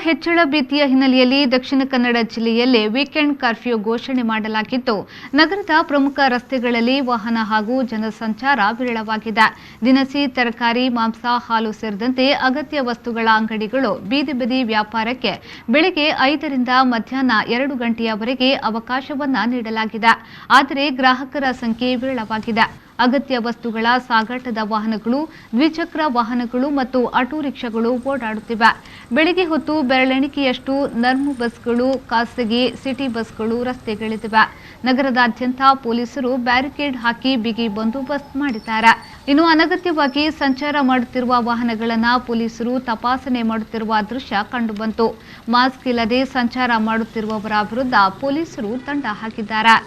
ಹೆಚ್ಚಳ ಭೀತಿಯ ಹಿನ್ನೆಲೆಯಲ್ಲಿ ದಕ್ಷಿಣ ಕನ್ನಡ ಜಿಲ್ಲೆಯಲ್ಲಿ ವೀಕೆಂಡ್ ಕರ್ಫ್ಯೂ ಘೋಷಣೆ ಮಾಡಲಾಗಿದ್ದು, ನಗರದ ಪ್ರಮುಖ ರಸ್ತೆಗಳಲ್ಲಿ ವಾಹನ ಹಾಗೂ ಜನಸಂಚಾರ ವಿರಳವಾಗಿದೆ. ದಿನಸಿ, ತರಕಾರಿ, ಮಾಂಸ, ಹಾಲು ಸೇರಿದಂತೆ ಅಗತ್ಯ ವಸ್ತುಗಳ ಅಂಗಡಿಗಳು ಬೀದಿ ಬದಿ ವ್ಯಾಪಾರಕ್ಕೆ ಬೆಳಗ್ಗೆ 5 ರಿಂದ ಮಧ್ಯಾಹ್ನ 2 ಗಂಟೆಯವರೆಗೆ ಅವಕಾಶವನ್ನ ನೀಡಲಾಗಿದೆ. ಆದರೆ ಗ್ರಾಹಕರ ಸಂಖ್ಯೆ ವಿರಳವಾಗಿದೆ. ಅಗತ್ಯ ವಸ್ತುಗಳ ಸಾಗಾಟದ ವಾಹನಗಳು, ದ್ವಿಚಕ್ರ ವಾಹನಗಳು ಮತ್ತು ಆಟೋ ರಿಕ್ಷಾಗಳು ಓಡಾಡುತ್ತಿವೆ. ಬೆಳಗ್ಗೆ ಹೊತ್ತು ಬೆರಳೆಣಿಕೆಯಷ್ಟು ನರ್ಮ್ ಬಸ್ಗಳು, ಖಾಸಗಿ ಸಿಟಿ ಬಸ್ಗಳು ರಸ್ತೆಗಿಳಿದಿವೆ. ನಗರದಾದ್ಯಂತ ಪೊಲೀಸರು ಬ್ಯಾರಿಕೇಡ್ ಹಾಕಿ ಬಿಗಿ ಬಂದೋಬಸ್ತ್ ಮಾಡಿದ್ದಾರೆ. ಇನ್ನು ಅನಗತ್ಯವಾಗಿ ಸಂಚಾರ ಮಾಡುತ್ತಿರುವ ವಾಹನಗಳನ್ನು ಪೊಲೀಸರು ತಪಾಸಣೆ ಮಾಡುತ್ತಿರುವ ದೃಶ್ಯ ಕಂಡುಬಂತು. ಮಾಸ್ಕ್ ಇಲ್ಲದೆ ಸಂಚಾರ ಮಾಡುತ್ತಿರುವವರ ವಿರುದ್ಧ ಪೊಲೀಸರು ದಂಡ ಹಾಕಿದ್ದಾರೆ.